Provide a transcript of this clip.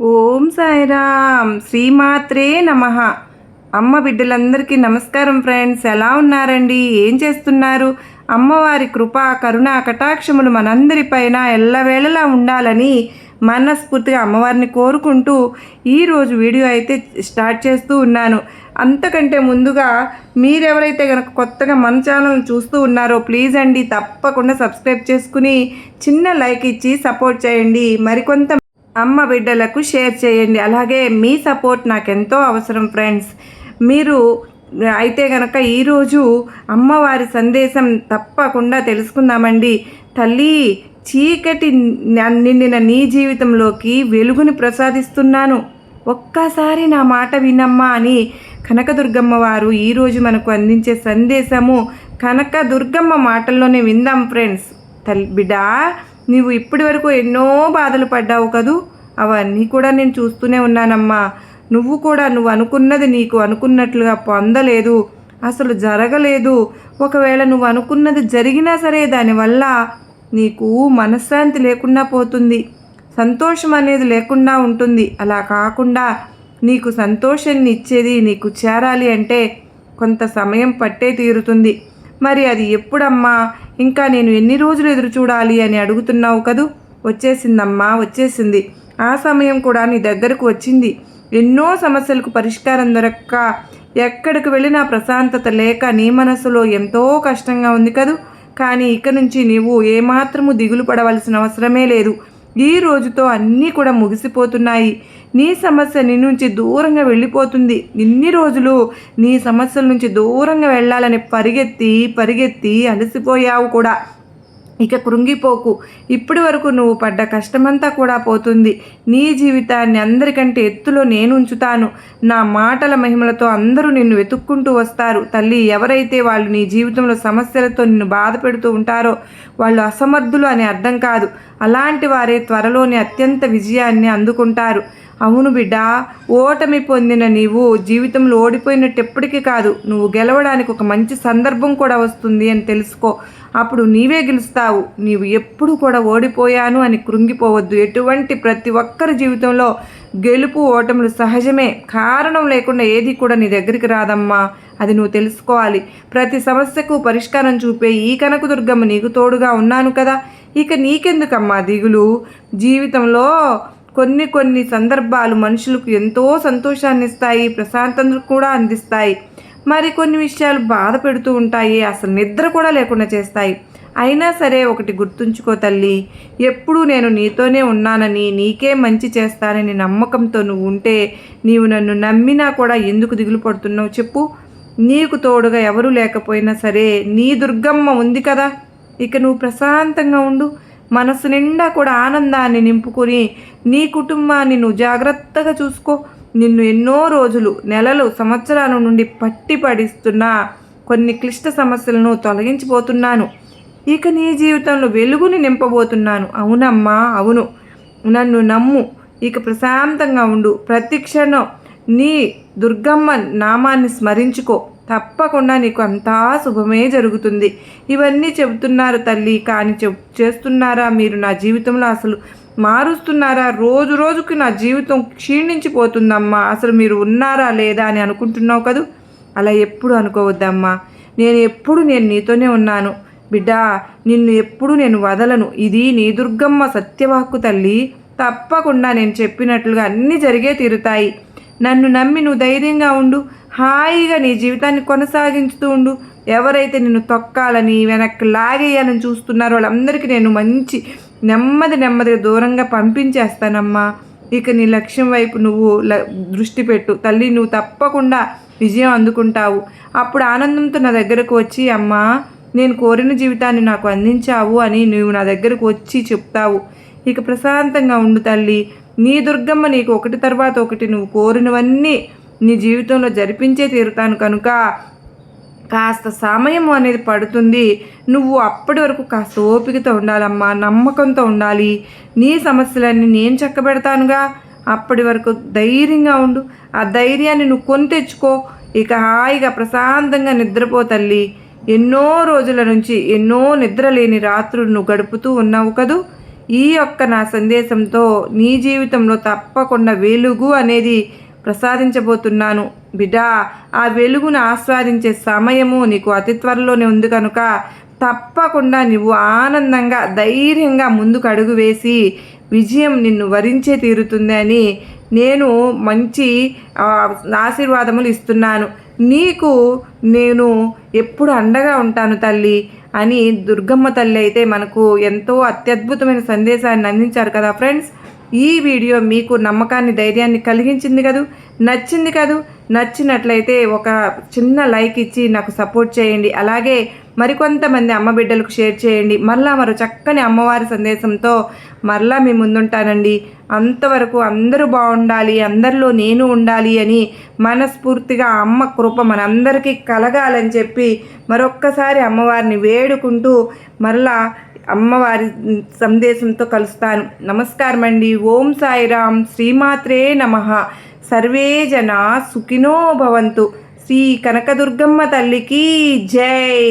ఓం సాయిరామ్ శ్రీమాత్రే నమః. అమ్మ బిడ్డలందరికీ నమస్కారం ఫ్రెండ్స్. ఎలా ఉన్నారండి? ఏం చేస్తున్నారు? అమ్మవారి కృప కరుణ కటాక్షములు మనందరిపైన ఎల్లవేళలా ఉండాలని మనస్ఫూర్తిగా అమ్మవారిని కోరుకుంటూ ఈరోజు వీడియో అయితే స్టార్ట్ చేస్తూ ఉన్నాను. అంతకంటే ముందుగా మీరెవరైతే కనుక కొత్తగా మన ఛానల్ని చూస్తూ ఉన్నారో ప్లీజ్ అండి తప్పకుండా సబ్స్క్రైబ్ చేసుకుని చిన్న లైక్ ఇచ్చి సపోర్ట్ చేయండి. మరికొంత అమ్మ బిడ్డలకు షేర్ చేయండి. అలాగే మీ సపోర్ట్ నాకెంతో అవసరం ఫ్రెండ్స్. మీరు అయితే కనుక ఈరోజు అమ్మవారి సందేశం తప్పకుండా తెలుసుకుందామండి. తల్లి, చీకటి నిండిన నీ జీవితంలోకి వెలుగుని ప్రసాదిస్తున్నాను, ఒక్కసారి నా మాట వినమ్మా అని కనకదుర్గమ్మ వారు ఈరోజు మనకు అందించే సందేశము కనకదుర్గమ్మ మాటల్లోనే విందాం ఫ్రెండ్స్. బిడ్డా, నీవు ఇప్పటి వరకు ఎన్నో బాధలు పడ్డావు కదూ, అవన్నీ కూడా నేను చూస్తూనే ఉన్నానమ్మా. నువ్వు అనుకున్నది నీకు అనుకున్నట్లుగా పొందలేదు, అసలు జరగలేదు. ఒకవేళ నువ్వు అనుకున్నది జరిగినా సరే దానివల్ల నీకు మనశ్శాంతి లేకుండా పోతుంది, సంతోషం అనేది లేకుండా ఉంటుంది. అలా కాకుండా నీకు సంతోషాన్ని ఇచ్చేది నీకు చేరాలి అంటే కొంత సమయం పట్టే తీరుతుంది. మరి అది ఎప్పుడమ్మా? ఇంకా నేను ఎన్ని రోజులు ఎదురు చూడాలి అని అడుగుతున్నావు కదూ. వచ్చేసిందమ్మా, వచ్చేసింది. ఆ సమయం కూడా నీ దగ్గరకు వచ్చింది. ఎన్నో సమస్యలకు పరిష్కారం దొరక్క ఎక్కడికి వెళ్ళినా ప్రశాంతత లేక నీ మనసులో ఎంతో కష్టంగా ఉంది కదూ. కానీ ఇక నుంచి నీవు ఏమాత్రము దిగులు పడవలసిన అవసరమే లేదు. ఈ రోజుతో అన్నీ కూడా ముగిసిపోతున్నాయి. నీ సమస్య నీ నుంచి దూరంగా వెళ్ళిపోతుంది. ఇన్ని రోజులు నీ సమస్యల నుంచి దూరంగా వెళ్ళాలని పరిగెత్తి అలసిపోయావు కూడా. ఇక కృంగిపోకు. ఇప్పటి వరకు నువ్వు పడ్డ కష్టమంతా కూడా పోతుంది. నీ జీవితాన్ని అందరికంటే ఎత్తులో నేను ఉంచుతాను. నా మాటల మహిమలతో అందరూ నిన్ను వెతుక్కుంటూ వస్తారు. తల్లి, ఎవరైతే వాళ్ళు నీ జీవితంలో సమస్యలతో నిన్ను బాధ పెడుతూ ఉంటారో వాళ్ళు అసమర్థులు అని అర్థం కాదు. అలాంటి వారే త్వరలోనే అత్యంత విజయాన్ని అందుకుంటారు. అవును బిడ్డ, ఓటమి పొందిన నీవు జీవితంలో ఓడిపోయినట్టు ఎప్పటికీ కాదు. నువ్వు గెలవడానికి ఒక మంచి సందర్భం కూడా వస్తుంది అని తెలుసుకో. అప్పుడు నీవే గెలుస్తావు. నీవు ఎప్పుడు కూడా ఓడిపోయాను అని కృంగిపోవద్దు. ప్రతి ఒక్కరి జీవితంలో గెలుపు ఓటములు సహజమే. కారణం లేకుండా ఏది కూడా నీ దగ్గరికి రాదమ్మా, అది నువ్వు తెలుసుకోవాలి. ప్రతి సమస్యకు పరిష్కారం చూపే ఈ కనకదుర్గమ్మ నీకు తోడుగా ఉన్నాను కదా. ఇక నీకెందుకమ్మా దిగులు? జీవితంలో కొన్ని సందర్భాలు మనుషులకు ఎంతో సంతోషాన్ని ఇస్తాయి, ప్రశాంతతను కూడా అందిస్తాయి. మరి కొన్ని విషయాలు బాధ పెడుతూ ఉంటాయి, అసలు నిద్ర కూడా లేకుండా చేస్తాయి. అయినా సరే ఒకటి గుర్తుంచుకో తల్లి, ఎప్పుడూ నేను నీతోనే ఉన్నానని, నీకే మంచి చేస్తానని నమ్మకంతో నువ్వు ఉంటే నీవు నన్ను నమ్మినా కూడా ఎందుకు దిగులు పడుతున్నావు చెప్పు? నీకు తోడుగా ఎవరు లేకపోయినా సరే నీ దుర్గమ్మ ఉంది కదా. ఇక నువ్వు ప్రశాంతంగా ఉండు. మనసు నిండా కూడా ఆనందాన్ని నింపుకొని నీ కుటుంబాన్ని నువ్వు జాగ్రత్తగా చూసుకో. నిన్ను ఎన్నో రోజులు, నెలలు, సంవత్సరాల నుండి పడిస్తున్న కొన్ని క్లిష్ట సమస్యలను తొలగించిపోతున్నాను. ఇక నీ జీవితంలో వెలుగుని నింపబోతున్నాను. అవునమ్మా, అవును, నన్ను నమ్ము. ఇక ప్రశాంతంగా ఉండు. ప్రతి క్షణం నీ దుర్గమ్మ నామాన్ని స్మరించుకో. తప్పకుండా నీకు అంతా శుభమే జరుగుతుంది. ఇవన్నీ చెబుతున్నారు తల్లి, కానీ చేస్తున్నారా మీరు? నా జీవితంలో అసలు మారుస్తున్నారా? రోజు రోజుకి నా జీవితం క్షీణించిపోతుందమ్మా. అసలు మీరు ఉన్నారా లేదా అని అనుకుంటున్నావు కదూ. అలా ఎప్పుడు అనుకోవద్దమ్మా. నేను నీతోనే ఉన్నాను బిడ్డా. నిన్ను ఎప్పుడు నేను వదలను. ఇది నీ దుర్గమ్మ సత్యవాక్కు తల్లి. తప్పకుండా నేను చెప్పినట్లుగా అన్నీ జరిగే తీరుతాయి. నన్ను నమ్మి నువ్వు ధైర్యంగా ఉండు. హాయిగా నీ జీవితాన్ని కొనసాగించుతూ ఉండు. ఎవరైతే నిన్ను తొక్కాలని, వెనక్కి లాగేయాలని చూస్తున్నారో వాళ్ళందరికీ నేను నెమ్మదిగా దూరంగా పంపించేస్తానమ్మా. ఇక నీ లక్ష్యం వైపు నువ్వు దృష్టి పెట్టు తల్లి. నువ్వు తప్పకుండా విజయం అందుకుంటావు. అప్పుడు ఆనందంతో నా దగ్గరకు వచ్చి, అమ్మా, నేను కోరిన జీవితాన్ని నాకు అందించావు అని నువ్వు నా దగ్గరకు వచ్చి చెప్తావు. ఇక ప్రశాంతంగా ఉండు తల్లి. నీ దుర్గమ్మ నీకు ఒకటి తర్వాత ఒకటి నువ్వు కోరినవన్నీ నీ జీవితంలో జరిపించే తీరుతాను కనుక కాస్త సమయం అనేది పడుతుంది. నువ్వు అప్పటి వరకు కాస్త ఓపికతో ఉండాలమ్మా, నమ్మకంతో ఉండాలి. నీ సమస్యలన్నీ నేను చక్కబెడతానుగా. అప్పటి వరకు ధైర్యంగా ఉండు. ఆ ధైర్యాన్ని నువ్వు కొని తెచ్చుకో. ఇక హాయిగా ప్రశాంతంగా నిద్రపో తల్లి. ఎన్నో రోజుల నుంచి ఎన్నో నిద్రలేని రాత్రులు నువ్వు గడుపుతూ ఉన్నావు కదూ. ఈ యొక్క నా సందేశంతో నీ జీవితంలో తప్పకుండా వెలుగు అనేది ప్రసాదించబోతున్నాను బిడ్డా. ఆ వెలుగును ఆస్వాదించే సమయము నీకు అతి త్వరలోనే ఉంది కనుక తప్పకుండా నువ్వు ఆనందంగా ధైర్యంగా ముందుకు అడుగు వేసి విజయం నిన్ను వరించే తీరుతుంది అని నేను మంచి ఆశీర్వాదములు ఇస్తున్నాను. నీకు నేను ఎప్పుడు అండగా ఉంటాను తల్లి అని దుర్గమ్మ తల్లి అయితే మనకు ఎంతో అత్యద్భుతమైన సందేశాన్ని అందించారు కదా ఫ్రెండ్స్. ఈ వీడియో మీకు నమ్మకాన్ని ధైర్యాన్ని కలిగించింది కదూ, నచ్చింది కదూ. నచ్చినట్లయితే ఒక చిన్న లైక్ ఇచ్చి నాకు సపోర్ట్ చేయండి. అలాగే మరికొంతమంది అమ్మ బిడ్డలకు షేర్ చేయండి. మరో చక్కని అమ్మవారి సందేశంతో మరలా మీ ముందుంటానండి. అంతవరకు అందరూ బాగుండాలి, అందరిలో నేను ఉండాలి అని మనస్ఫూర్తిగా అమ్మ కృప మనందరికీ కలగాలని చెప్పి మరొక్కసారి అమ్మవారిని వేడుకుంటూ మరలా అమ్మవారి సందేశంతో కలుస్తాను. నమస్కారం అండి. ఓం సాయిరామ్. శ్రీమాత్రే నమః. సర్వే జన సుఖినో భవంతు. శ్రీ కనకదుర్గమ్మ తల్లికి జై.